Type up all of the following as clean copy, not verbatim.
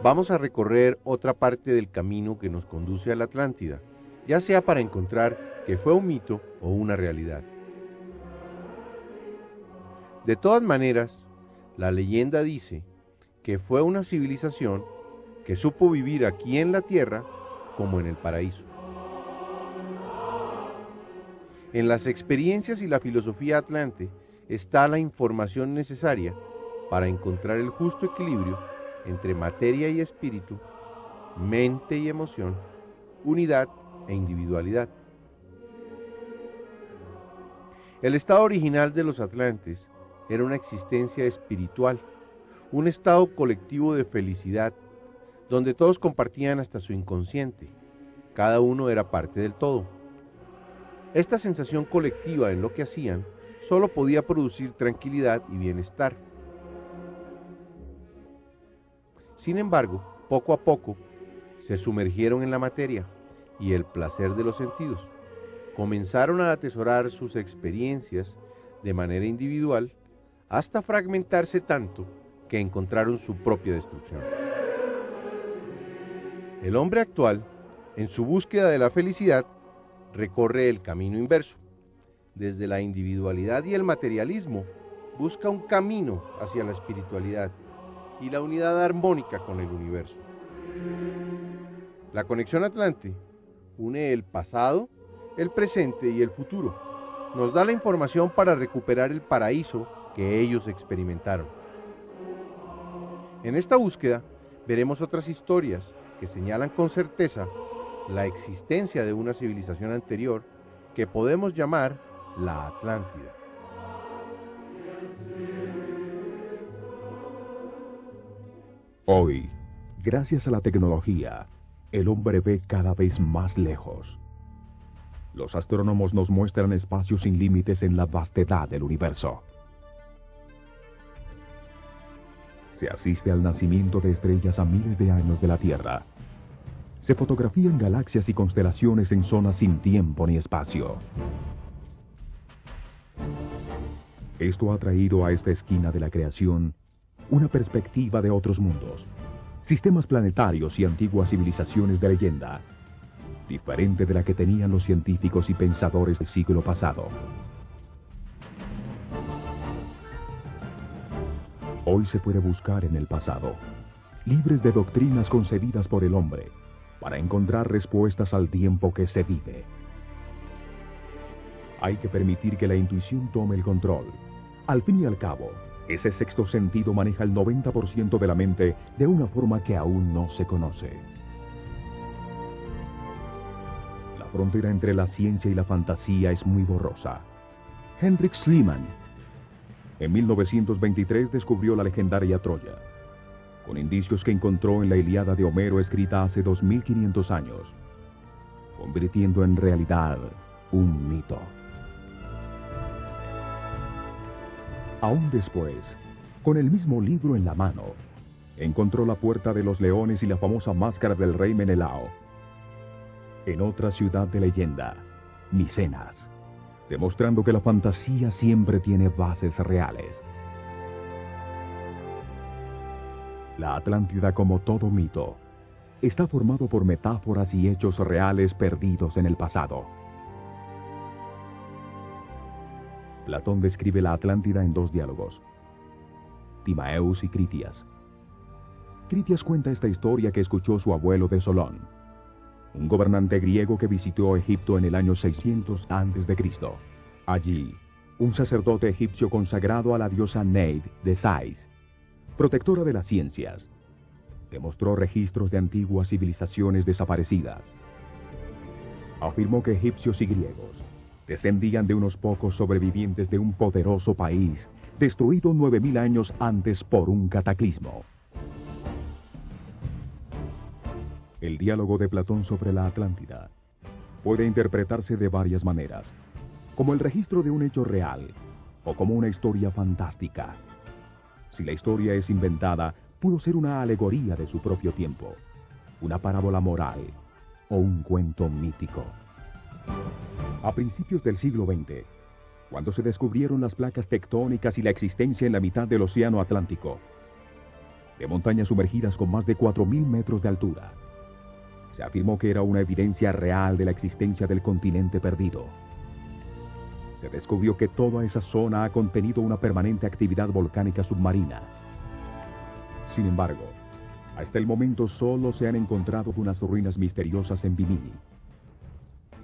vamos a recorrer otra parte del camino que nos conduce a la Atlántida, ya sea para encontrar que fue un mito o una realidad. De todas maneras, la leyenda dice que fue una civilización que supo vivir aquí en la tierra como en el paraíso. En las experiencias y la filosofía atlante está la información necesaria para encontrar el justo equilibrio entre materia y espíritu, mente y emoción, unidad e individualidad. El estado original de los atlantes era una existencia espiritual, un estado colectivo de felicidad, donde todos compartían hasta su inconsciente, cada uno era parte del todo. Esta sensación colectiva en lo que hacían solo podía producir tranquilidad y bienestar. Sin embargo, poco a poco, se sumergieron en la materia y el placer de los sentidos. Comenzaron a atesorar sus experiencias de manera individual hasta fragmentarse tanto que encontraron su propia destrucción. El hombre actual, en su búsqueda de la felicidad, recorre el camino inverso. Desde la individualidad y el materialismo, busca un camino hacia la espiritualidad y la unidad armónica con el universo. La conexión atlante une el pasado, el presente y el futuro. Nos da la información para recuperar el paraíso que ellos experimentaron. En esta búsqueda veremos otras historias que señalan con certeza la existencia de una civilización anterior que podemos llamar la Atlántida. Hoy, gracias a la tecnología, el hombre ve cada vez más lejos. Los astrónomos nos muestran espacios sin límites en la vastedad del universo. Se asiste al nacimiento de estrellas a miles de años de la Tierra. Se fotografían galaxias y constelaciones en zonas sin tiempo ni espacio. Esto ha traído a esta esquina de la creación una perspectiva de otros mundos, sistemas planetarios y antiguas civilizaciones de leyenda, diferente de la que tenían los científicos y pensadores del siglo pasado. Hoy se puede buscar en el pasado, libres de doctrinas concebidas por el hombre, para encontrar respuestas al tiempo que se vive. Hay que permitir que la intuición tome el control. Al fin y al cabo, ese sexto sentido maneja el 90% de la mente de una forma que aún no se conoce. La frontera entre la ciencia y la fantasía es muy borrosa. Hendrik Schliemann, en 1923 descubrió la legendaria Troya, con indicios que encontró en la Ilíada de Homero escrita hace 2500 años, convirtiendo en realidad un mito. Aún después, con el mismo libro en la mano, encontró la Puerta de los Leones y la famosa máscara del rey Menelao, en otra ciudad de leyenda, Micenas, demostrando que la fantasía siempre tiene bases reales. La Atlántida, como todo mito, está formado por metáforas y hechos reales perdidos en el pasado. Platón describe la Atlántida en dos diálogos, Timaeus y Critias. Critias cuenta esta historia que escuchó su abuelo de Solón, un gobernante griego que visitó Egipto en el año 600 a.C. Allí, un sacerdote egipcio consagrado a la diosa Neid de Sais, protectora de las ciencias, demostró registros de antiguas civilizaciones desaparecidas. Afirmó que egipcios y griegos descendían de unos pocos sobrevivientes de un poderoso país destruido 9000 años antes por un cataclismo. El diálogo de Platón sobre la Atlántida puede interpretarse de varias maneras, como el registro de un hecho real o como una historia fantástica. Si la historia es inventada, pudo ser una alegoría de su propio tiempo, una parábola moral o un cuento mítico. A principios del siglo XX, cuando se descubrieron las placas tectónicas y la existencia en la mitad del océano Atlántico, de montañas sumergidas con más de 4.000 metros de altura. Se afirmó que era una evidencia real de la existencia del continente perdido. Se descubrió que toda esa zona ha contenido una permanente actividad volcánica submarina. Sin embargo, hasta el momento solo se han encontrado unas ruinas misteriosas en Bimini.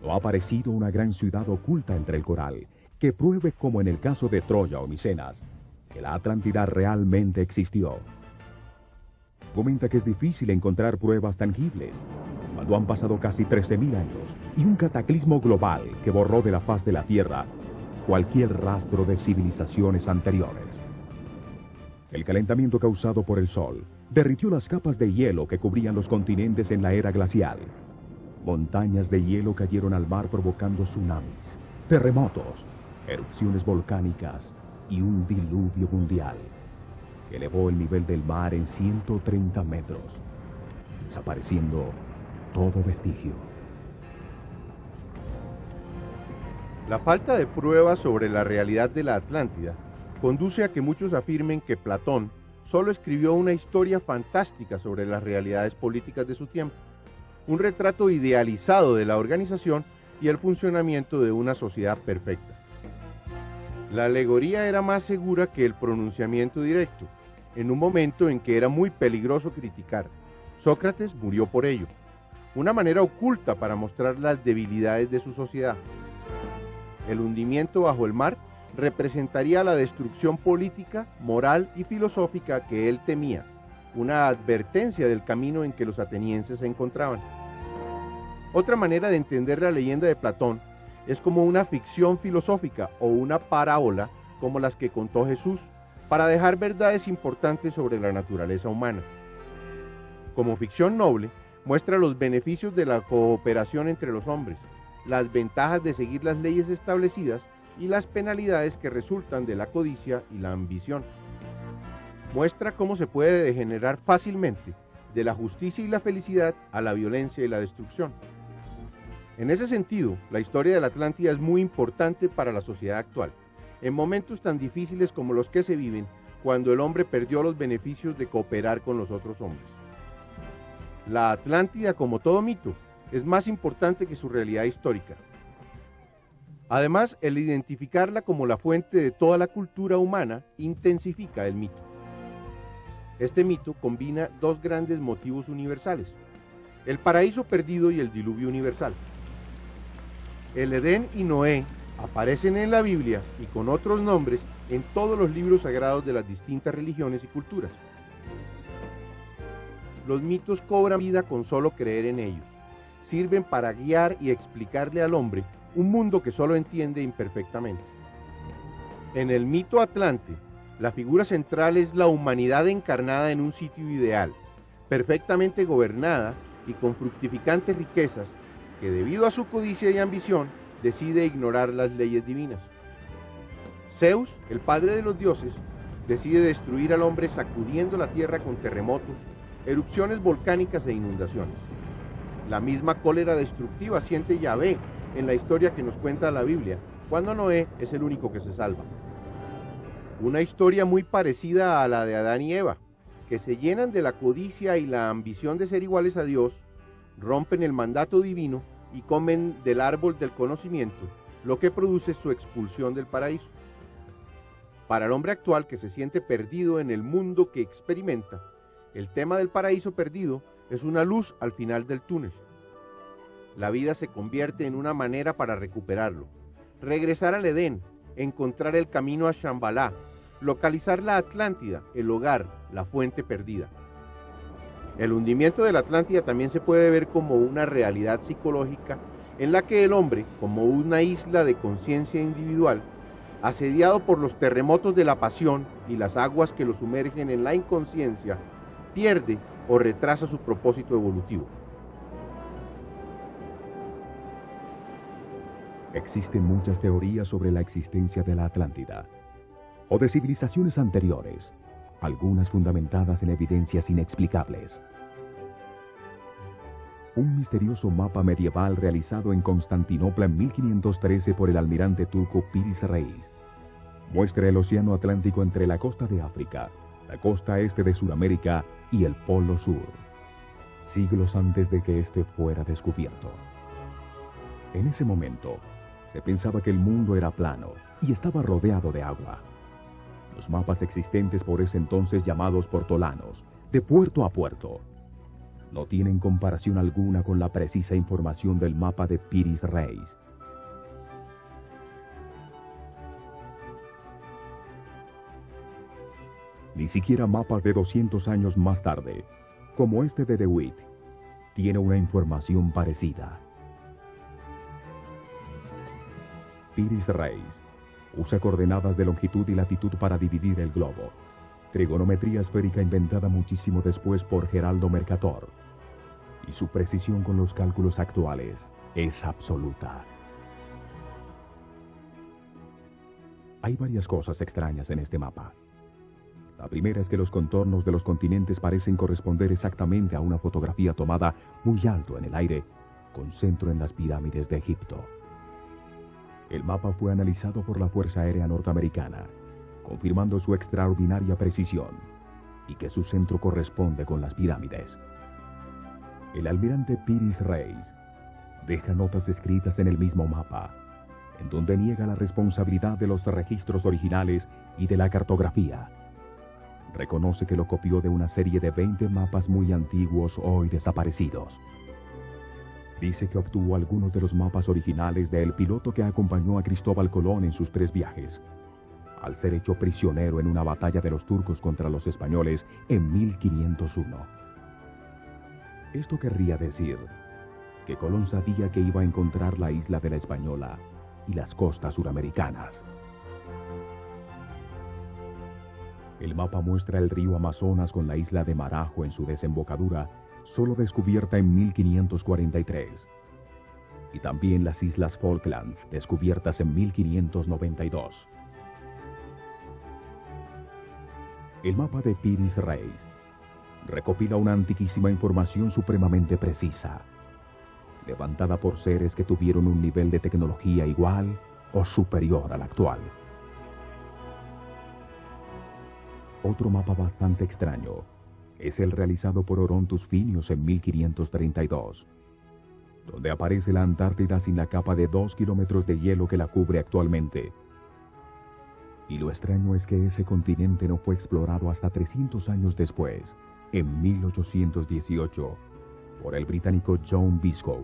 No ha aparecido una gran ciudad oculta entre el coral que pruebe, como en el caso de Troya o Micenas, que la Atlántida realmente existió. Comenta que es difícil encontrar pruebas tangibles cuando han pasado casi 13.000 años y un cataclismo global que borró de la faz de la Tierra cualquier rastro de civilizaciones anteriores. El calentamiento causado por el Sol derritió las capas de hielo que cubrían los continentes en la era glacial. Montañas de hielo cayeron al mar provocando tsunamis, terremotos, erupciones volcánicas y un diluvio mundial que elevó el nivel del mar en 130 metros, desapareciendo todo vestigio. La falta de pruebas sobre la realidad de la Atlántida conduce a que muchos afirmen que Platón solo escribió una historia fantástica sobre las realidades políticas de su tiempo, un retrato idealizado de la organización y el funcionamiento de una sociedad perfecta. La alegoría era más segura que el pronunciamiento directo, en un momento en que era muy peligroso criticar. Sócrates murió por ello, una manera oculta para mostrar las debilidades de su sociedad. El hundimiento bajo el mar representaría la destrucción política, moral y filosófica que él temía, una advertencia del camino en que los atenienses se encontraban. Otra manera de entender la leyenda de Platón es como una ficción filosófica o una parábola como las que contó Jesús, para dejar verdades importantes sobre la naturaleza humana. Como ficción noble, muestra los beneficios de la cooperación entre los hombres, las ventajas de seguir las leyes establecidas y las penalidades que resultan de la codicia y la ambición. Muestra cómo se puede degenerar fácilmente de la justicia y la felicidad a la violencia y la destrucción. En ese sentido, la historia de la Atlántida es muy importante para la sociedad actual, en momentos tan difíciles como los que se viven cuando el hombre perdió los beneficios de cooperar con los otros hombres. La Atlántida, como todo mito, es más importante que su realidad histórica. Además, el identificarla como la fuente de toda la cultura humana intensifica el mito. Este mito combina dos grandes motivos universales: el paraíso perdido y el diluvio universal. El Edén y Noé aparecen en la Biblia y con otros nombres en todos los libros sagrados de las distintas religiones y culturas. Los mitos cobran vida con solo creer en ellos. Sirven para guiar y explicarle al hombre un mundo que solo entiende imperfectamente. En el mito Atlante, la figura central es la humanidad encarnada en un sitio ideal, perfectamente gobernada y con fructificantes riquezas, que debido a su codicia y ambición decide ignorar las leyes divinas. Zeus, el padre de los dioses, decide destruir al hombre sacudiendo la tierra con terremotos, erupciones volcánicas e inundaciones. La misma cólera destructiva siente Yahvé en la historia que nos cuenta la Biblia, cuando Noé es el único que se salva. Una historia muy parecida a la de Adán y Eva, que se llenan de la codicia y la ambición de ser iguales a Dios, rompen el mandato divino y comen del árbol del conocimiento, lo que produce su expulsión del paraíso. Para el hombre actual que se siente perdido en el mundo que experimenta, el tema del paraíso perdido es una luz al final del túnel. La vida se convierte en una manera para recuperarlo, regresar al Edén, encontrar el camino a Shambhala, localizar la Atlántida, el hogar, la fuente perdida. El hundimiento de la Atlántida también se puede ver como una realidad psicológica en la que el hombre, como una isla de conciencia individual, asediado por los terremotos de la pasión y las aguas que lo sumergen en la inconsciencia, pierde o retrasa su propósito evolutivo. Existen muchas teorías sobre la existencia de la Atlántida, o de civilizaciones anteriores, algunas fundamentadas en evidencias inexplicables. Un misterioso mapa medieval realizado en Constantinopla en 1513 por el almirante turco Piris Reis muestra el océano Atlántico entre la costa de África la costa este de Sudamérica y el Polo Sur, siglos antes de que éste fuera descubierto. En ese momento, se pensaba que el mundo era plano y estaba rodeado de agua. Los mapas existentes por ese entonces, llamados portolanos, de puerto a puerto, no tienen comparación alguna con la precisa información del mapa de Piri-Reis. Ni siquiera mapas de 200 años más tarde, como este de De Witt, tiene una información parecida. Piri-Reis usa coordenadas de longitud y latitud para dividir el globo. Trigonometría esférica inventada muchísimo después por Geraldo Mercator. Y su precisión con los cálculos actuales es absoluta. Hay varias cosas extrañas en este mapa. La primera es que los contornos de los continentes parecen corresponder exactamente a una fotografía tomada muy alto en el aire, con centro en las pirámides de Egipto. El mapa fue analizado por la Fuerza Aérea Norteamericana, confirmando su extraordinaria precisión y que su centro corresponde con las pirámides. El almirante Piri-Reis deja notas escritas en el mismo mapa, en donde niega la responsabilidad de los registros originales y de la cartografía. Reconoce que lo copió de una serie de 20 mapas muy antiguos hoy desaparecidos. Dice que obtuvo algunos de los mapas originales del piloto que acompañó a Cristóbal Colón en sus 3 viajes, al ser hecho prisionero en una batalla de los turcos contra los españoles en 1501. Esto querría decir que Colón sabía que iba a encontrar la isla de la Española y las costas suramericanas. El mapa muestra el río Amazonas con la isla de Marajo en su desembocadura, solo descubierta en 1543. Y también las islas Falklands, descubiertas en 1592. El mapa de Piri-Reis recopila una antiquísima información supremamente precisa, levantada por seres que tuvieron un nivel de tecnología igual o superior al actual. Otro mapa bastante extraño es el realizado por Orontus Finius en 1532, donde aparece la Antártida sin la capa de 2 kilómetros de hielo que la cubre actualmente. Y lo extraño es que ese continente no fue explorado hasta 300 años después, en 1818, por el británico John Biscoe.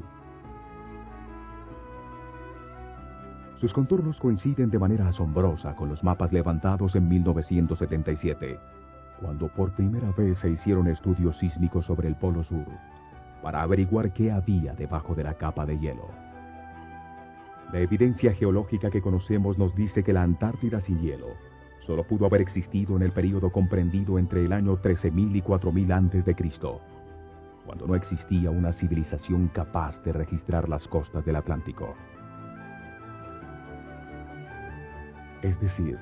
Sus contornos coinciden de manera asombrosa con los mapas levantados en 1977, cuando por primera vez se hicieron estudios sísmicos sobre el Polo Sur, para averiguar qué había debajo de la capa de hielo. La evidencia geológica que conocemos nos dice que la Antártida sin hielo solo pudo haber existido en el período comprendido entre el año 13.000 y 4.000 a.C., cuando no existía una civilización capaz de registrar las costas del Atlántico. Es decir,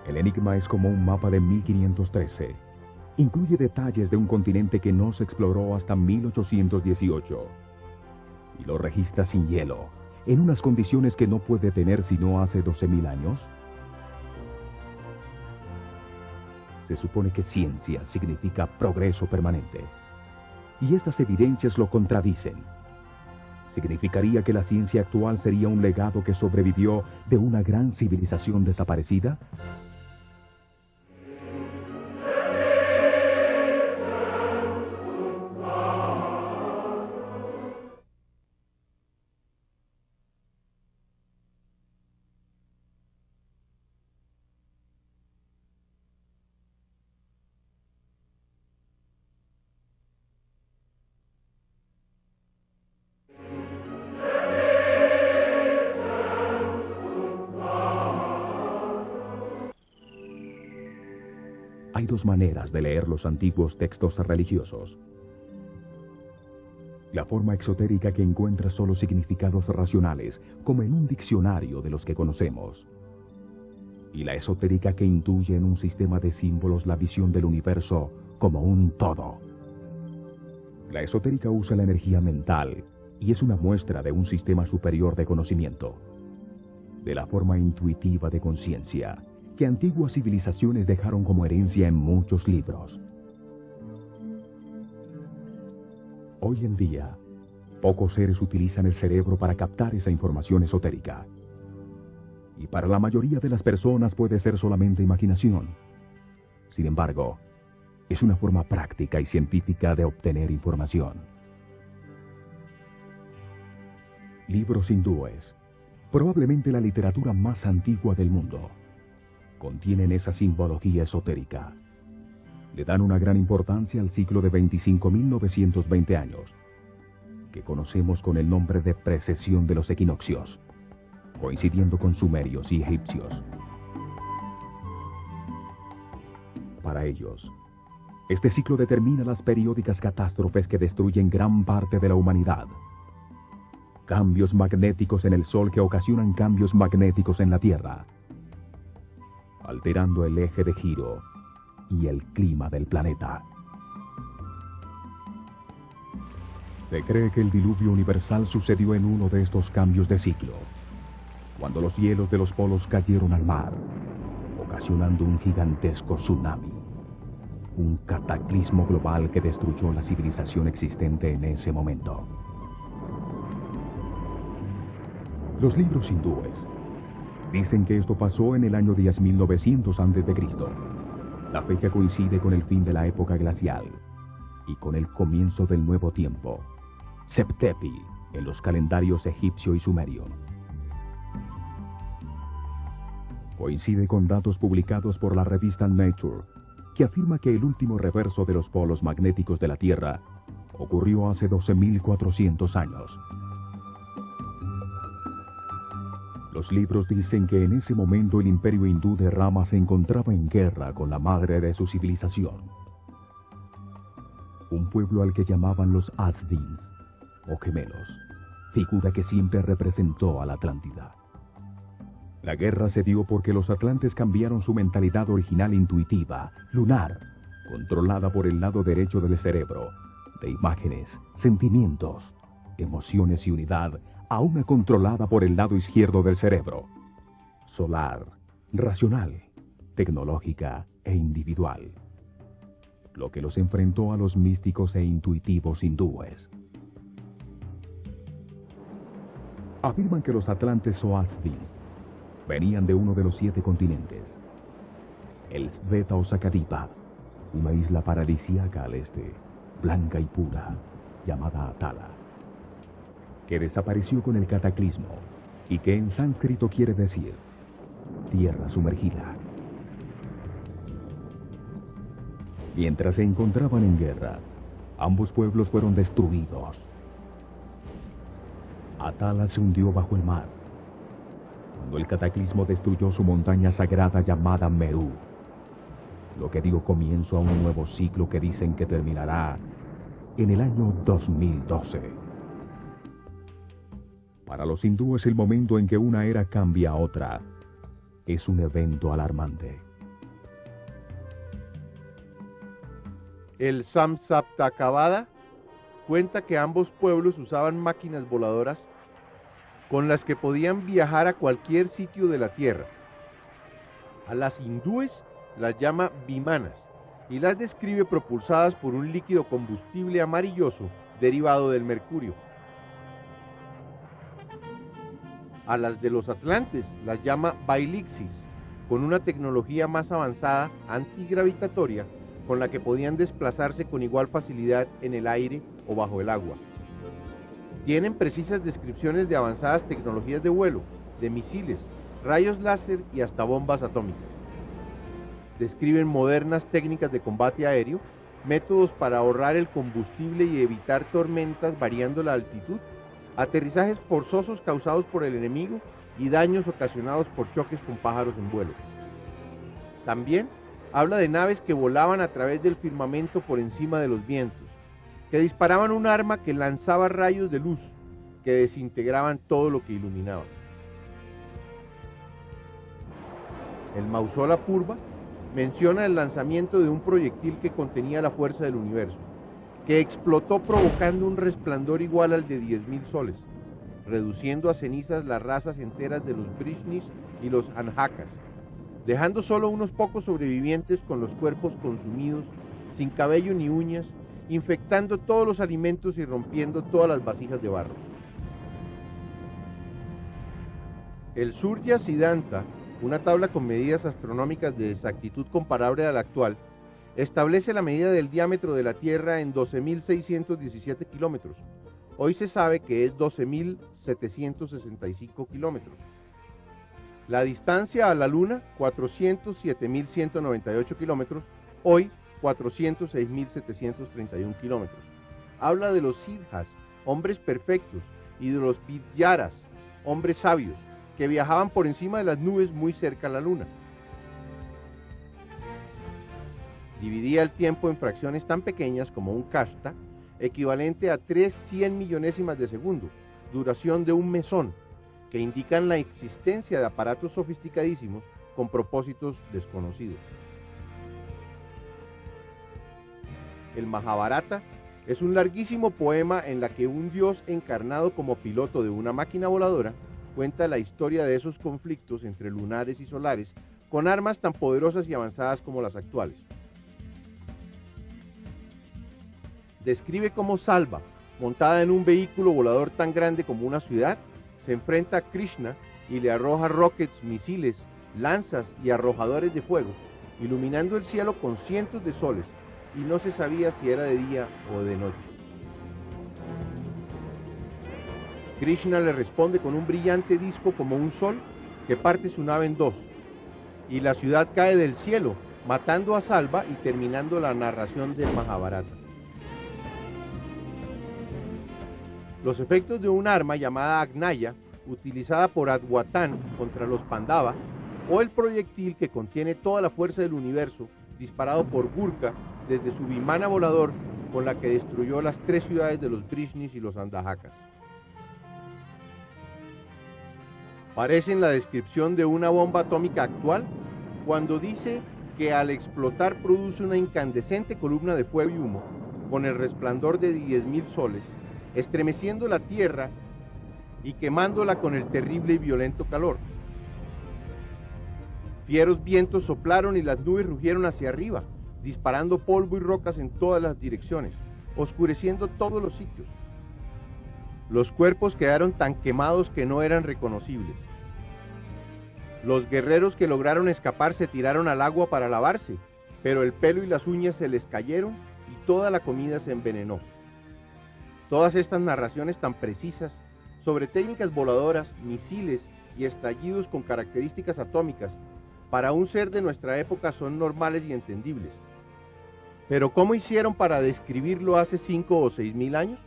el enigma es como un mapa de 1513. Incluye detalles de un continente que no se exploró hasta 1818. Y lo registra sin hielo, en unas condiciones que no puede tener sino hace 12.000 años. Se supone que ciencia significa progreso permanente. Y estas evidencias lo contradicen. ¿Significaría que la ciencia actual sería un legado que sobrevivió de una gran civilización desaparecida? Hay 2 maneras de leer los antiguos textos religiosos. La forma exotérica, que encuentra solo significados racionales, como en un diccionario de los que conocemos. Y la esotérica, que intuye en un sistema de símbolos la visión del universo como un todo. La esotérica usa la energía mental y es una muestra de un sistema superior de conocimiento, de la forma intuitiva de conciencia, que antiguas civilizaciones dejaron como herencia en muchos libros. Hoy en día, pocos seres utilizan el cerebro para captar esa información esotérica. Y para la mayoría de las personas puede ser solamente imaginación. Sin embargo, es una forma práctica y científica de obtener información. Libros hindúes, probablemente la literatura más antigua del mundo, contienen esa simbología esotérica. Le dan una gran importancia al ciclo de 25.920 años, que conocemos con el nombre de precesión de los equinoccios, coincidiendo con sumerios y egipcios. Para ellos, este ciclo determina las periódicas catástrofes que destruyen gran parte de la humanidad. Cambios magnéticos en el Sol que ocasionan cambios magnéticos en la Tierra, alterando el eje de giro y el clima del planeta. Se cree que el diluvio universal sucedió en uno de estos cambios de ciclo, cuando los hielos de los polos cayeron al mar, ocasionando un gigantesco tsunami, un cataclismo global que destruyó la civilización existente en ese momento. Los libros hindúes dicen que esto pasó en el año 10.900 a.C. La fecha coincide con el fin de la época glacial y con el comienzo del nuevo tiempo, Septepi, en los calendarios egipcio y sumerio. Coincide con datos publicados por la revista Nature, que afirma que el último reverso de los polos magnéticos de la Tierra ocurrió hace 12.400 años. Los libros dicen que en ese momento el imperio hindú de Rama se encontraba en guerra con la madre de su civilización, un pueblo al que llamaban los Asdins, o gemelos, figura que siempre representó a la Atlántida. La guerra se dio porque los atlantes cambiaron su mentalidad original intuitiva, lunar, controlada por el lado derecho del cerebro, de imágenes, sentimientos, emociones y unidad, a una controlada por el lado izquierdo del cerebro, solar, racional, tecnológica e individual, lo que los enfrentó a los místicos e intuitivos hindúes. Afirman que los atlantes o Asdins venían de uno de los 7 continentes, el Sveta o Sakadipa, una isla paradisíaca al este, blanca y pura, llamada Atala, que desapareció con el cataclismo y que en sánscrito quiere decir tierra sumergida. Mientras se encontraban en guerra, ambos pueblos fueron destruidos. Atala se hundió bajo el mar, cuando el cataclismo destruyó su montaña sagrada llamada Meru, lo que dio comienzo a un nuevo ciclo que dicen que terminará en el año 2012. Para los hindúes, el momento en que una era cambia a otra es un evento alarmante. El Samsaptakavada cuenta que ambos pueblos usaban máquinas voladoras con las que podían viajar a cualquier sitio de la tierra. A las hindúes las llama vimanas y las describe propulsadas por un líquido combustible amarilloso derivado del mercurio. A las de los atlantes las llama bailixis, con una tecnología más avanzada antigravitatoria con la que podían desplazarse con igual facilidad en el aire o bajo el agua. Tienen precisas descripciones de avanzadas tecnologías de vuelo, de misiles, rayos láser y hasta bombas atómicas. Describen modernas técnicas de combate aéreo, métodos para ahorrar el combustible y evitar tormentas variando la altitud, aterrizajes forzosos causados por el enemigo y daños ocasionados por choques con pájaros en vuelo. También habla de naves que volaban a través del firmamento por encima de los vientos, que disparaban un arma que lanzaba rayos de luz que desintegraban todo lo que iluminaba. El Mausol Apurva menciona el lanzamiento de un proyectil que contenía la fuerza del universo, que explotó provocando un resplandor igual al de 10.000 soles, reduciendo a cenizas las razas enteras de los Brishnis y los Anjakas, dejando solo unos pocos sobrevivientes con los cuerpos consumidos, sin cabello ni uñas, infectando todos los alimentos y rompiendo todas las vasijas de barro. El Surya Siddhanta, una tabla con medidas astronómicas de exactitud comparable a la actual, establece la medida del diámetro de la Tierra en 12.617 kilómetros. Hoy se sabe que es 12.765 kilómetros. La distancia a la Luna, 407.198 kilómetros, hoy 406.731 kilómetros. Habla de los siddhas, hombres perfectos, y de los vidyaras, hombres sabios, que viajaban por encima de las nubes muy cerca a la Luna. Dividía el tiempo en fracciones tan pequeñas como un kashta, equivalente a 3/100 millonésimas de segundo, duración de un mesón, que indican la existencia de aparatos sofisticadísimos con propósitos desconocidos. El Mahabharata es un larguísimo poema en la que un dios encarnado como piloto de una máquina voladora cuenta la historia de esos conflictos entre lunares y solares con armas tan poderosas y avanzadas como las actuales. Describe cómo Salva, montada en un vehículo volador tan grande como una ciudad, se enfrenta a Krishna y le arroja rockets, misiles, lanzas y arrojadores de fuego, iluminando el cielo con cientos de soles, y no se sabía si era de día o de noche. Krishna le responde con un brillante disco como un sol que parte su nave en dos, y la ciudad cae del cielo, matando a Salva y terminando la narración del Mahabharata. Los efectos de un arma llamada Agnaya, utilizada por Adwatan contra los Pandava, o el proyectil que contiene toda la fuerza del universo, disparado por Gurkha desde su vimana volador con la que destruyó las 3 ciudades de los Vrishnis y los Andajakas. Parecen la descripción de una bomba atómica actual cuando dice que al explotar produce una incandescente columna de fuego y humo con el resplandor de 10.000 soles, estremeciendo la tierra y quemándola con el terrible y violento calor. Fieros vientos soplaron y las nubes rugieron hacia arriba, disparando polvo y rocas en todas las direcciones, oscureciendo todos los sitios. Los cuerpos quedaron tan quemados que no eran reconocibles. Los guerreros que lograron escapar se tiraron al agua para lavarse, pero el pelo y las uñas se les cayeron y toda la comida se envenenó. Todas estas narraciones tan precisas sobre técnicas voladoras, misiles y estallidos con características atómicas, para un ser de nuestra época son normales y entendibles. Pero ¿cómo hicieron para describirlo hace 5 o 6.000 años?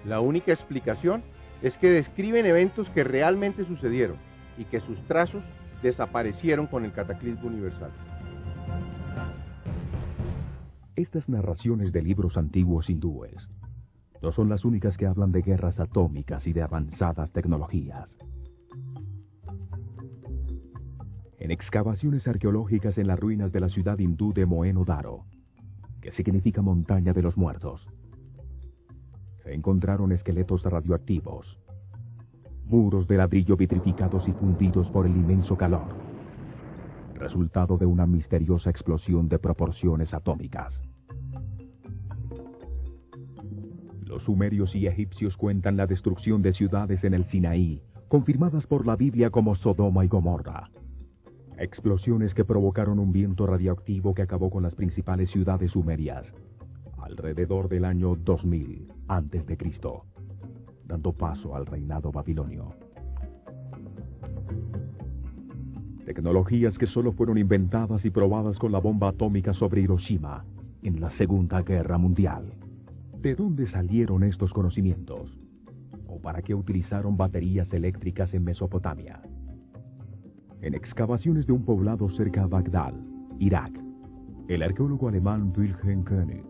La única explicación es que describen eventos que realmente sucedieron y que sus trazos desaparecieron con el cataclismo universal. Estas narraciones de libros antiguos hindúes no son las únicas que hablan de guerras atómicas y de avanzadas tecnologías. En excavaciones arqueológicas en las ruinas de la ciudad hindú de Mohenjo-Daro, que significa montaña de los muertos, se encontraron esqueletos radioactivos, muros de ladrillo vitrificados y fundidos por el inmenso calor, resultado de una misteriosa explosión de proporciones atómicas. Los sumerios y egipcios cuentan la destrucción de ciudades en el Sinaí, confirmadas por la Biblia como Sodoma y Gomorra. Explosiones que provocaron un viento radioactivo que acabó con las principales ciudades sumerias, alrededor del año 2000 a.C., dando paso al reinado babilonio. Tecnologías que solo fueron inventadas y probadas con la bomba atómica sobre Hiroshima en la Segunda Guerra Mundial. ¿De dónde salieron estos conocimientos? ¿O para qué utilizaron baterías eléctricas en Mesopotamia? En excavaciones de un poblado cerca de Bagdad, Irak, el arqueólogo alemán Wilhelm König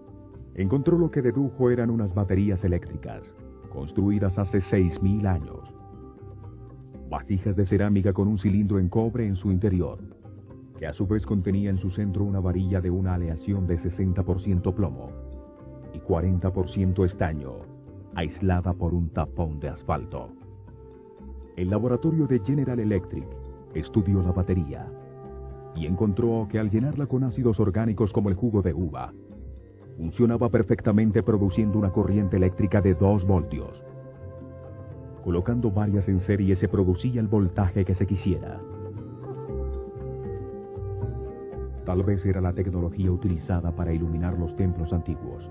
encontró lo que dedujo eran unas baterías eléctricas, construidas hace 6.000 años. Vasijas de cerámica con un cilindro en cobre en su interior, que a su vez contenía en su centro una varilla de una aleación de 60% plomo y 40% estaño, aislada por un tapón de asfalto. el laboratorio de General Electric estudió la batería y encontró que al llenarla con ácidos orgánicos como el jugo de uva, funcionaba perfectamente produciendo una corriente eléctrica de 2 voltios. Colocando varias en serie se producía el voltaje que se quisiera. Tal vez era la tecnología utilizada para iluminar los templos antiguos.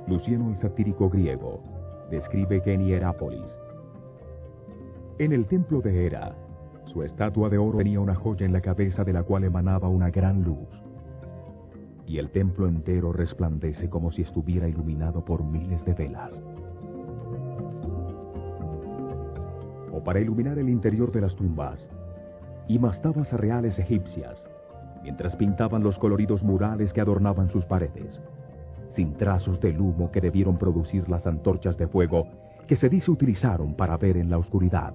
Luciano el satírico griego describe que en Hierápolis, en el templo de Hera, su estatua de oro tenía una joya en la cabeza de la cual emanaba una gran luz, y el templo entero resplandece como si estuviera iluminado por miles de velas. O para iluminar el interior de las tumbas, y mastabas reales egipcias, mientras pintaban los coloridos murales que adornaban sus paredes, sin trazos del humo que debieron producir las antorchas de fuego que se dice utilizaron para ver en la oscuridad.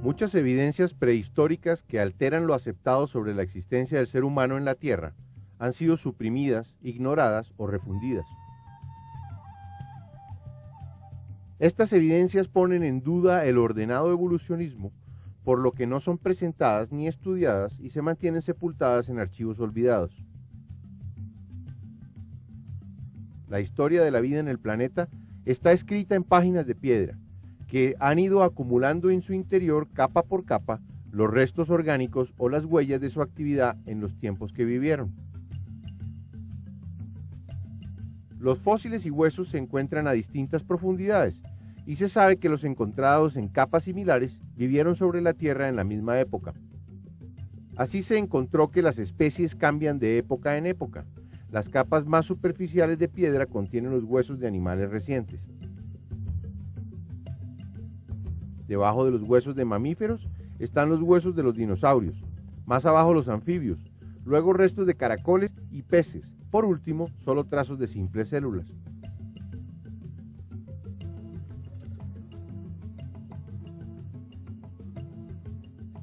Muchas evidencias prehistóricas que alteran lo aceptado sobre la existencia del ser humano en la Tierra han sido suprimidas, ignoradas o refundidas. Estas evidencias ponen en duda el ordenado evolucionismo, por lo que no son presentadas ni estudiadas y se mantienen sepultadas en archivos olvidados. La historia de la vida en el planeta está escrita en páginas de piedra, que han ido acumulando en su interior capa por capa los restos orgánicos o las huellas de su actividad en los tiempos que vivieron. Los fósiles y huesos se encuentran a distintas profundidades, y se sabe que los encontrados en capas similares vivieron sobre la Tierra en la misma época. Así se encontró que las especies cambian de época en época. Las capas más superficiales de piedra contienen los huesos de animales recientes. Debajo de los huesos de mamíferos están los huesos de los dinosaurios, más abajo los anfibios, luego restos de caracoles y peces, por último solo trazos de simples células.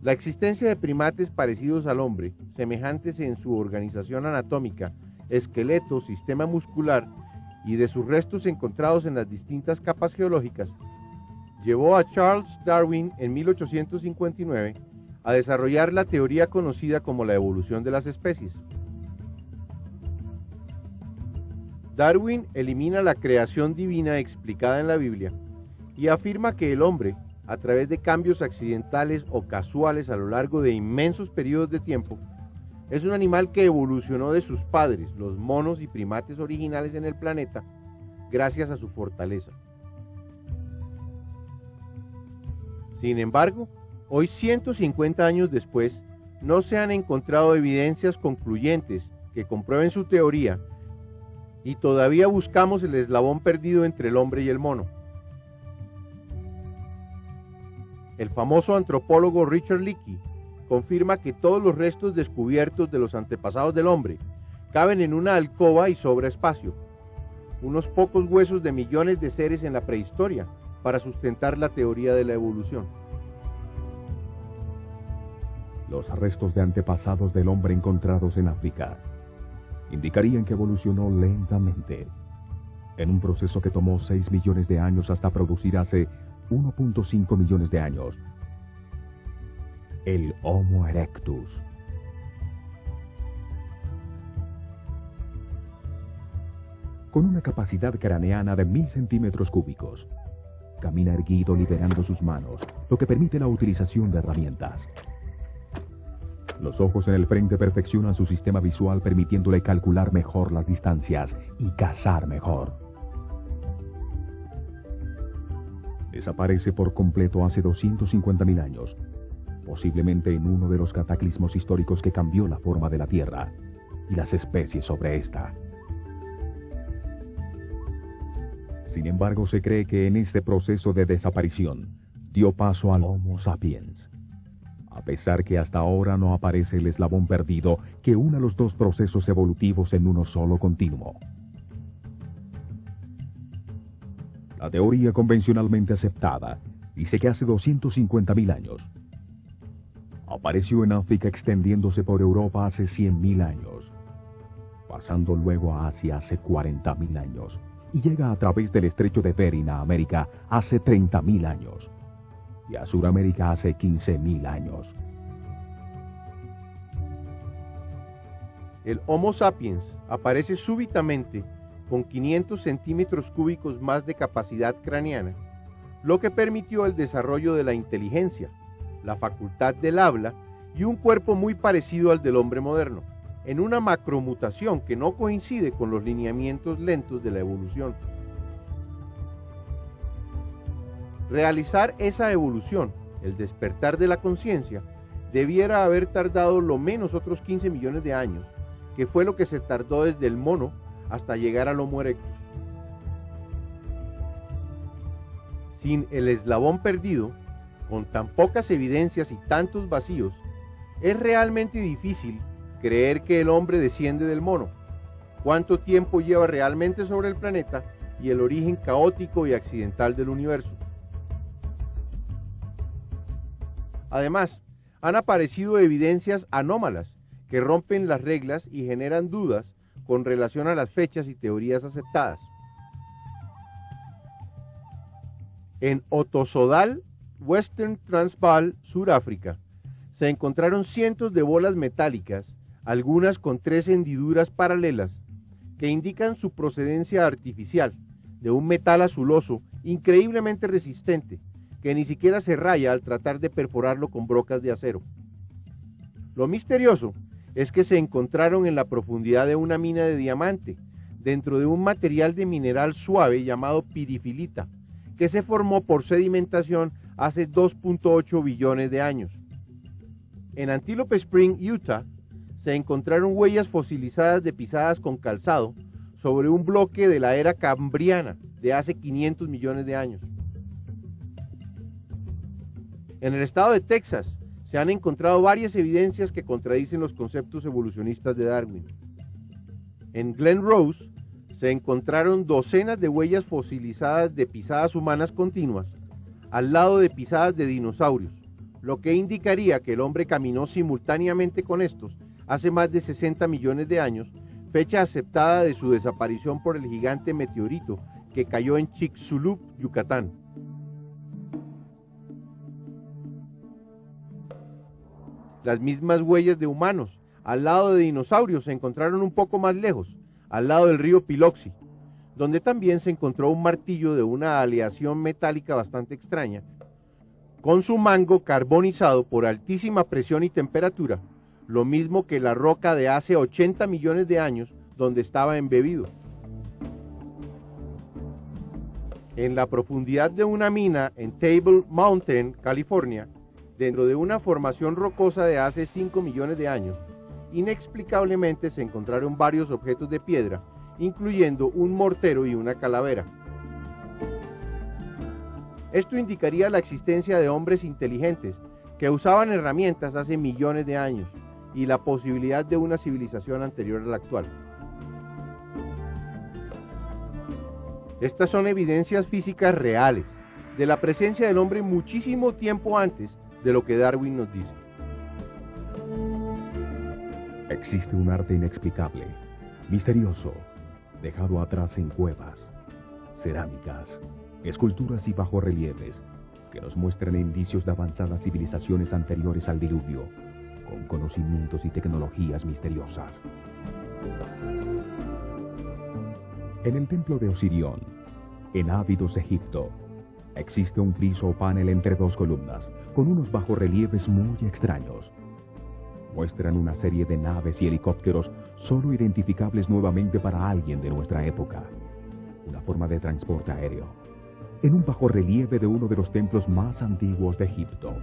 La existencia de primates parecidos al hombre, semejantes en su organización anatómica, esqueleto, sistema muscular y de sus restos encontrados en las distintas capas geológicas, llevó a Charles Darwin en 1859 a desarrollar la teoría conocida como la evolución de las especies. Darwin elimina la creación divina explicada en la Biblia y afirma que el hombre, a través de cambios accidentales o casuales a lo largo de inmensos periodos de tiempo, es un animal que evolucionó de sus padres, los monos y primates originales en el planeta, gracias a su fortaleza. Sin embargo, hoy 150 años después, no se han encontrado evidencias concluyentes que comprueben su teoría, y todavía buscamos el eslabón perdido entre el hombre y el mono. El famoso antropólogo Richard Leakey confirma que todos los restos descubiertos de los antepasados del hombre caben en una alcoba y sobra espacio, unos pocos huesos de millones de seres en la prehistoria para sustentar la teoría de la evolución. Los restos de antepasados del hombre encontrados en África indicarían que evolucionó lentamente, en un proceso que tomó 6 millones de años hasta producir hace 1.5 millones de años el Homo erectus. Con una capacidad craneana de 1000 centímetros cúbicos, camina erguido liberando sus manos, lo que permite la utilización de herramientas. Los ojos en el frente perfeccionan su sistema visual, permitiéndole calcular mejor las distancias y cazar mejor. Desaparece por completo hace 250.000 años, posiblemente en uno de los cataclismos históricos que cambió la forma de la Tierra y las especies sobre esta. Sin embargo, se cree que en este proceso de desaparición dio paso al Homo sapiens, a pesar que hasta ahora no aparece el eslabón perdido que una los dos procesos evolutivos en uno solo continuo. La teoría convencionalmente aceptada dice que hace 250.000 años apareció en África, extendiéndose por Europa hace 100.000 años, pasando luego a Asia hace 40.000 años, y llega a través del estrecho de Bering a América hace 30.000 años y a Sudamérica hace 15.000 años. El Homo sapiens aparece súbitamente con 500 centímetros cúbicos más de capacidad craneana, lo que permitió el desarrollo de la inteligencia, la facultad del habla y un cuerpo muy parecido al del hombre moderno, en una macromutación que no coincide con los lineamientos lentos de la evolución. Realizar esa evolución, el despertar de la conciencia, debiera haber tardado lo menos otros 15 millones de años, que fue lo que se tardó desde el mono hasta llegar al Homo erectus. Sin el eslabón perdido, con tan pocas evidencias y tantos vacíos, es realmente difícil creer que el hombre desciende del mono, cuánto tiempo lleva realmente sobre el planeta y el origen caótico y accidental del universo. Además, han aparecido evidencias anómalas que rompen las reglas y generan dudas con relación a las fechas y teorías aceptadas. En Ottosodal, Western Transvaal, Sudáfrica, se encontraron cientos de bolas metálicas, algunas con 3 hendiduras paralelas, que indican su procedencia artificial, de un metal azuloso increíblemente resistente, que ni siquiera se raya al tratar de perforarlo con brocas de acero. Lo misterioso es que se encontraron en la profundidad de una mina de diamante, dentro de un material de mineral suave llamado pirifilita, que se formó por sedimentación hace 2.8 billones de años. En Antelope Spring, Utah, se encontraron huellas fosilizadas de pisadas con calzado sobre un bloque de la era cambriana de hace 500 millones de años. En el estado de Texas se han encontrado varias evidencias que contradicen los conceptos evolucionistas de Darwin. En Glen Rose se encontraron docenas de huellas fosilizadas de pisadas humanas continuas al lado de pisadas de dinosaurios, lo que indicaría que el hombre caminó simultáneamente con estos hace más de 60 millones de años, fecha aceptada de su desaparición por el gigante meteorito que cayó en Chicxulub, Yucatán. Las mismas huellas de humanos al lado de dinosaurios se encontraron un poco más lejos, al lado del río Piloxi, donde también se encontró un martillo de una aleación metálica bastante extraña, con su mango carbonizado por altísima presión y temperatura, lo mismo que la roca de hace 80 millones de años donde estaba embebido. En la profundidad de una mina en Table Mountain, California, dentro de una formación rocosa de hace 5 millones de años, inexplicablemente se encontraron varios objetos de piedra, incluyendo un mortero y una calavera. Esto indicaría la existencia de hombres inteligentes que usaban herramientas hace millones de años y la posibilidad de una civilización anterior a la actual. Estas son evidencias físicas reales de la presencia del hombre muchísimo tiempo antes de lo que Darwin nos dice. Existe un arte inexplicable, misterioso, dejado atrás en cuevas, cerámicas, esculturas y bajorrelieves que nos muestran indicios de avanzadas civilizaciones anteriores al diluvio, con conocimientos y tecnologías misteriosas. En el templo de Osirión, en Abidos, Egipto, existe un friso o panel entre 2 columnas, con unos bajorrelieves muy extraños. Muestran una serie de naves y helicópteros solo identificables nuevamente para alguien de nuestra época. Una forma de transporte aéreo, en un bajorrelieve de uno de los templos más antiguos de Egipto.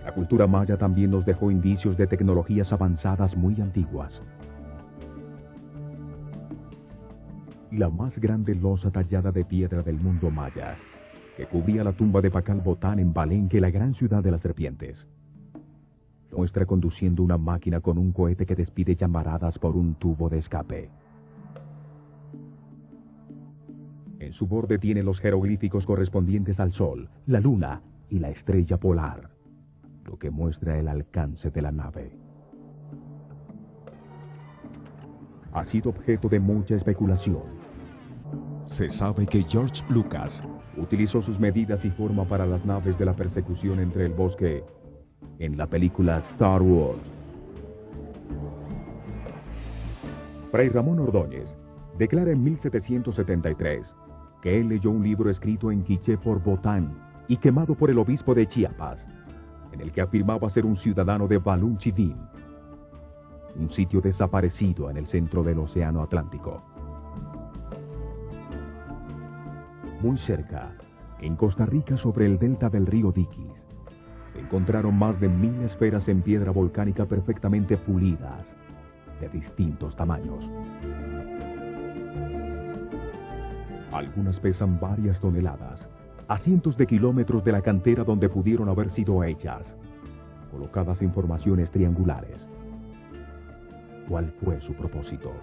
La cultura maya también nos dejó indicios de tecnologías avanzadas muy antiguas. La más grande losa tallada de piedra del mundo maya, que cubría la tumba de Pacal Botán en Palenque, la gran ciudad de las serpientes. Lo muestra conduciendo una máquina con un cohete que despide llamaradas por un tubo de escape. En su borde tiene los jeroglíficos correspondientes al Sol, la Luna y la estrella polar, lo que muestra el alcance de la nave. ha sido objeto de mucha especulación. Se sabe que George Lucas utilizó sus medidas y forma para las naves de la persecución entre el bosque en la película Star Wars. Fray Ramón Ordóñez declara en 1773 que él leyó un libro escrito en quiché por Botán y quemado por el obispo de Chiapas, en el que afirmaba ser un ciudadano de Balunchidín, un sitio desaparecido en el centro del Océano Atlántico. Muy cerca, en Costa Rica, sobre el delta del río Diquis, se encontraron más de 1000 esferas en piedra volcánica perfectamente pulidas, de distintos tamaños. Algunas pesan varias toneladas, a cientos de kilómetros de la cantera donde pudieron haber sido hechas, colocadas en formaciones triangulares. ¿Cuál fue su propósito?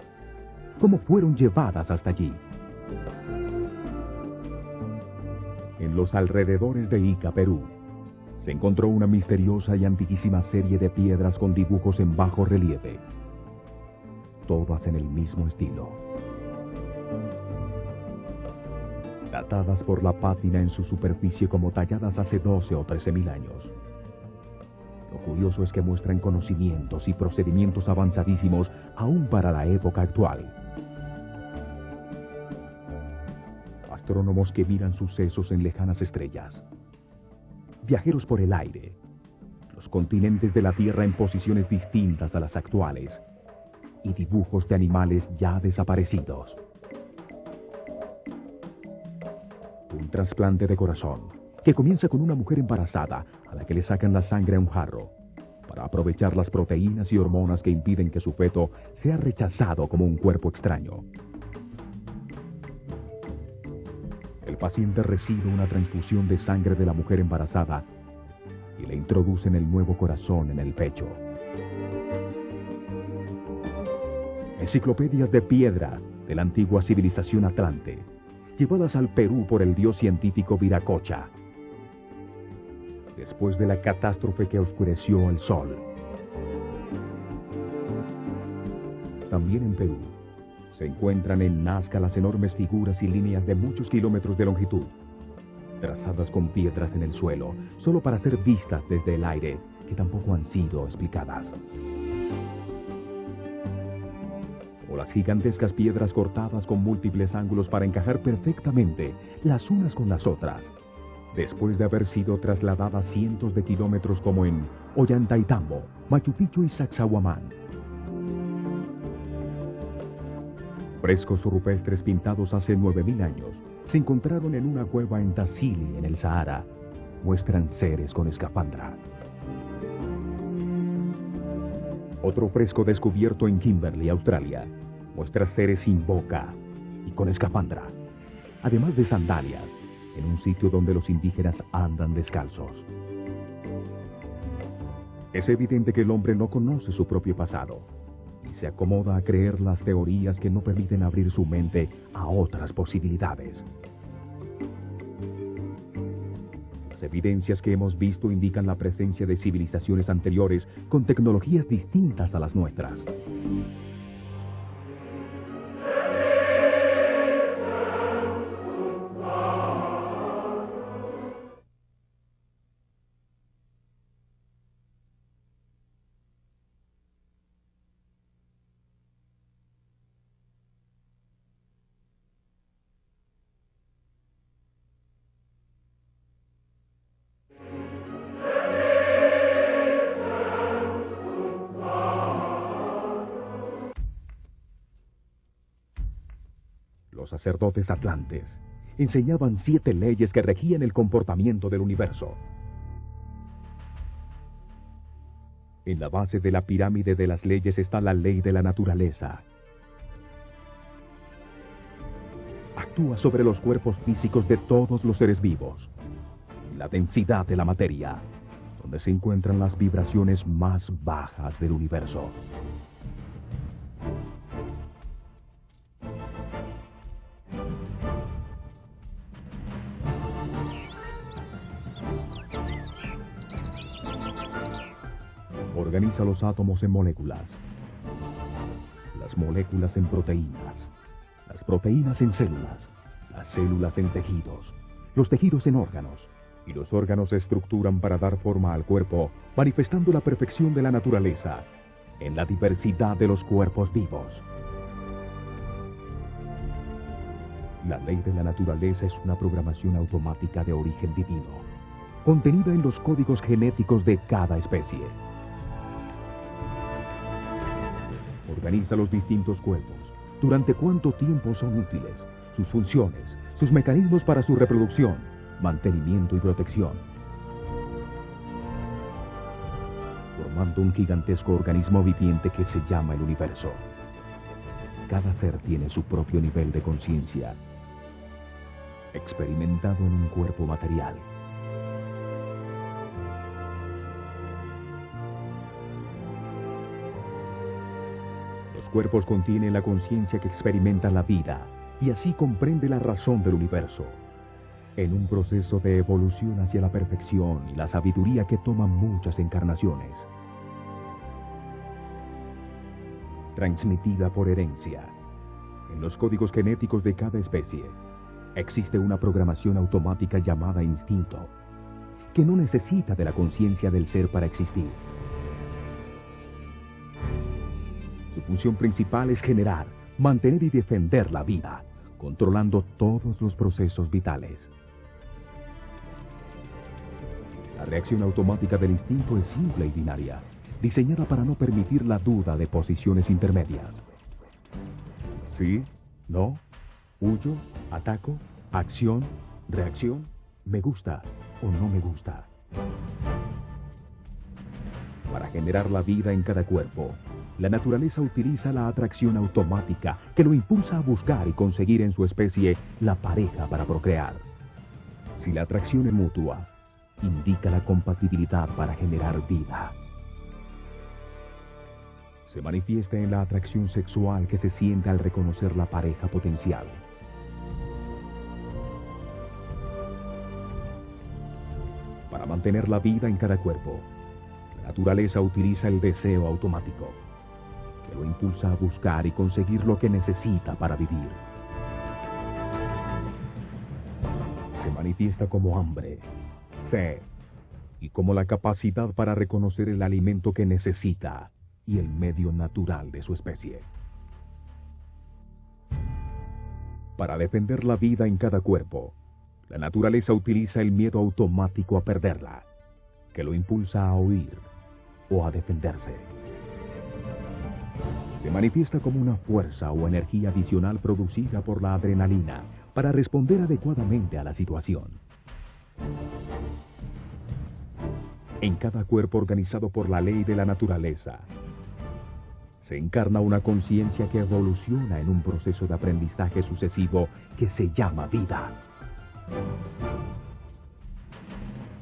¿Cómo fueron llevadas hasta allí? En los alrededores de Ica, Perú, se encontró una misteriosa y antiquísima serie de piedras con dibujos en bajo relieve, todas en el mismo estilo. Datadas por la pátina en su superficie como talladas hace 12 o 13.000 años. Lo curioso es que muestran conocimientos y procedimientos avanzadísimos aún para la época actual. Astrónomos que miran sucesos en lejanas estrellas. Viajeros por el aire. Los continentes de la Tierra en posiciones distintas a las actuales. Y dibujos de animales ya desaparecidos. Un trasplante de corazón, que comienza con una mujer embarazada a la que le sacan la sangre a un jarro, para aprovechar las proteínas y hormonas que impiden que su feto sea rechazado como un cuerpo extraño. El paciente recibe una transfusión de sangre de la mujer embarazada y le introducen el nuevo corazón en el pecho. Enciclopedias de piedra de la antigua civilización atlante, llevadas al Perú por el dios científico Viracocha, después de la catástrofe que oscureció el sol. También en Perú se encuentran en Nazca las enormes figuras y líneas de muchos kilómetros de longitud, trazadas con piedras en el suelo, solo para ser vistas desde el aire, que tampoco han sido explicadas. O las gigantescas piedras cortadas con múltiples ángulos para encajar perfectamente las unas con las otras, después de haber sido trasladadas cientos de kilómetros, como en Ollantaytambo, Machu Picchu y Sacsayhuamán. Frescos rupestres pintados hace 9000 años se encontraron en una cueva en Tassili, en el Sahara. Muestran seres con escafandra. Otro fresco descubierto en Kimberley, Australia, muestra seres sin boca y con escafandra, además de sandalias, en un sitio donde los indígenas andan descalzos. Es evidente que el hombre no conoce su propio pasado y se acomoda a creer las teorías que no permiten abrir su mente a otras posibilidades. Las evidencias que hemos visto indican la presencia de civilizaciones anteriores con tecnologías distintas a las nuestras. Los sacerdotes atlantes enseñaban 7 leyes que regían el comportamiento del universo. En la base de la pirámide de las leyes está la ley de la naturaleza. Actúa sobre los cuerpos físicos de todos los seres vivos. La densidad de la materia, donde se encuentran las vibraciones más bajas del universo. Organiza los átomos en moléculas. las moléculas en proteínas, las proteínas en células, las células en tejidos, los tejidos en órganos, y los órganos se estructuran para dar forma al cuerpo, manifestando la perfección de la naturaleza en la diversidad de los cuerpos vivos. La ley de la naturaleza es una programación automática de origen divino, contenida en los códigos genéticos de cada especie. Organiza los distintos cuerpos, durante cuánto tiempo son útiles, sus funciones, sus mecanismos para su reproducción, mantenimiento y protección, formando un gigantesco organismo viviente que se llama el universo. Cada ser tiene su propio nivel de conciencia, experimentado en un cuerpo material. Los cuerpos contienen la conciencia que experimenta la vida y así comprende la razón del universo, en un proceso de evolución hacia la perfección y la sabiduría que toma muchas encarnaciones. Transmitida por herencia, en los códigos genéticos de cada especie, existe una programación automática llamada instinto, que no necesita de la conciencia del ser para existir. Su función principal es generar, mantener y defender la vida, controlando todos los procesos vitales. La reacción automática del instinto es simple y binaria, diseñada para no permitir la duda de posiciones intermedias. Sí, no, huyo, ataco, acción, reacción, me gusta o no me gusta. Para generar la vida en cada cuerpo, la naturaleza utiliza la atracción automática que lo impulsa a buscar y conseguir en su especie la pareja para procrear. Si la atracción es mutua, indica la compatibilidad para generar vida. Se manifiesta en la atracción sexual que se siente al reconocer la pareja potencial. Para mantener la vida en cada cuerpo, la naturaleza utiliza el deseo automático, que lo impulsa a buscar y conseguir lo que necesita para vivir. Se manifiesta como hambre, sed, y como la capacidad para reconocer el alimento que necesita y el medio natural de su especie. Para defender la vida en cada cuerpo, la naturaleza utiliza el miedo automático a perderla, que lo impulsa a huir o a defenderse. Se manifiesta como una fuerza o energía adicional producida por la adrenalina para responder adecuadamente a la situación. En cada cuerpo organizado por la ley de la naturaleza, se encarna una conciencia que evoluciona en un proceso de aprendizaje sucesivo que se llama vida.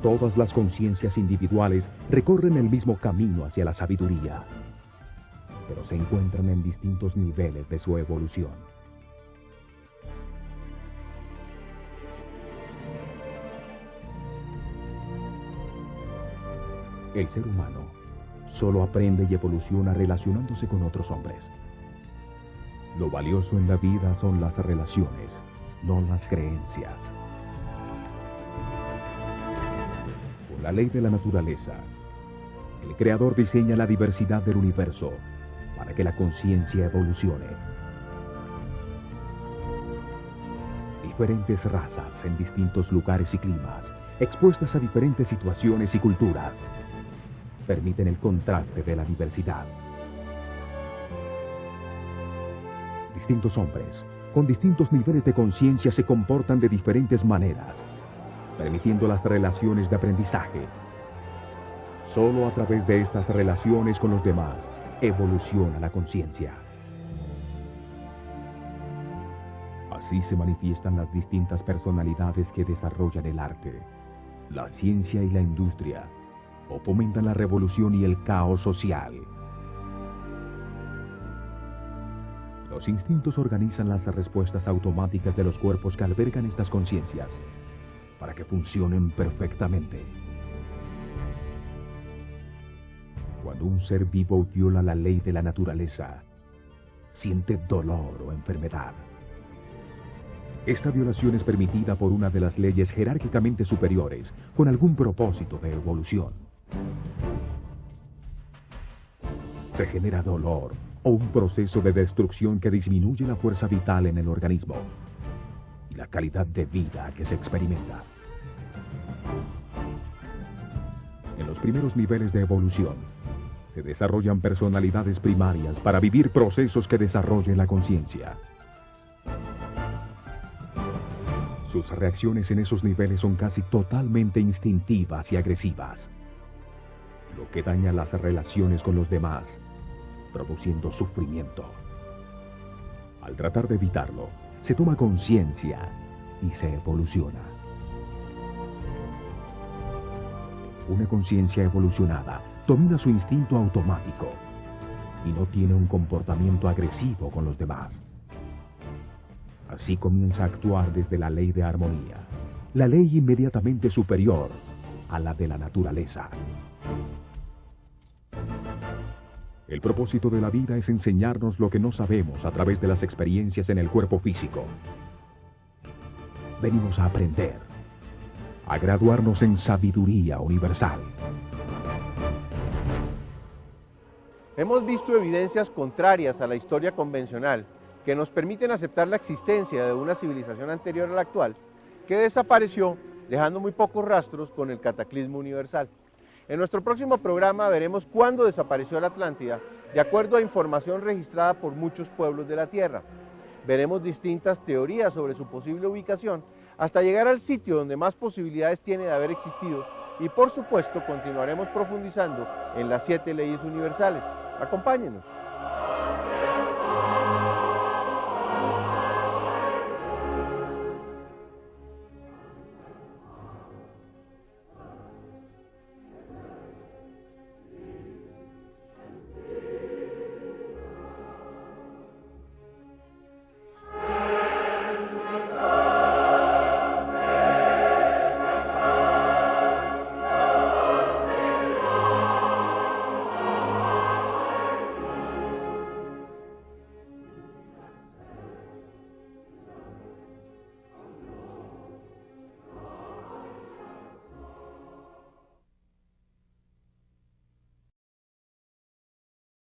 Todas las conciencias individuales recorren el mismo camino hacia la sabiduría, pero se encuentran en distintos niveles de su evolución. El ser humano solo aprende y evoluciona relacionándose con otros hombres. Lo valioso en la vida son las relaciones, no las creencias. Por la ley de la naturaleza, el Creador diseña la diversidad del universo para que la conciencia evolucione. Diferentes razas en distintos lugares y climas, expuestas a diferentes situaciones y culturas, permiten el contraste de la diversidad. Distintos hombres, con distintos niveles de conciencia, se comportan de diferentes maneras, permitiendo las relaciones de aprendizaje. Solo a través de estas relaciones con los demás, evoluciona la conciencia. Así se manifiestan las distintas personalidades que desarrollan el arte, la ciencia y la industria, o fomentan la revolución y el caos social. Los instintos organizan las respuestas automáticas de los cuerpos que albergan estas conciencias, para que funcionen perfectamente. Cuando un ser vivo viola la ley de la naturaleza, siente dolor o enfermedad. Esta violación es permitida por una de las leyes jerárquicamente superiores con algún propósito de evolución. Se genera dolor o un proceso de destrucción que disminuye la fuerza vital en el organismo y la calidad de vida que se experimenta. En los primeros niveles de evolución, se desarrollan personalidades primarias para vivir procesos que desarrollen la conciencia. Sus reacciones en esos niveles son casi totalmente instintivas y agresivas, lo que daña las relaciones con los demás, produciendo sufrimiento. Al tratar de evitarlo, se toma conciencia y se evoluciona. Una conciencia evolucionada domina su instinto automático y no tiene un comportamiento agresivo con los demás. Así comienza a actuar desde la ley de armonía, la ley inmediatamente superior a la de la naturaleza. El propósito de la vida es enseñarnos lo que no sabemos a través de las experiencias en el cuerpo físico. Venimos a aprender, a graduarnos en sabiduría universal. Hemos visto evidencias contrarias a la historia convencional que nos permiten aceptar la existencia de una civilización anterior a la actual, que desapareció dejando muy pocos rastros con el cataclismo universal. En nuestro próximo programa veremos cuándo desapareció la Atlántida, de acuerdo a información registrada por muchos pueblos de la Tierra. Veremos distintas teorías sobre su posible ubicación, hasta llegar al sitio donde más posibilidades tiene de haber existido, y por supuesto continuaremos profundizando en las 7 leyes universales. Acompáñenos.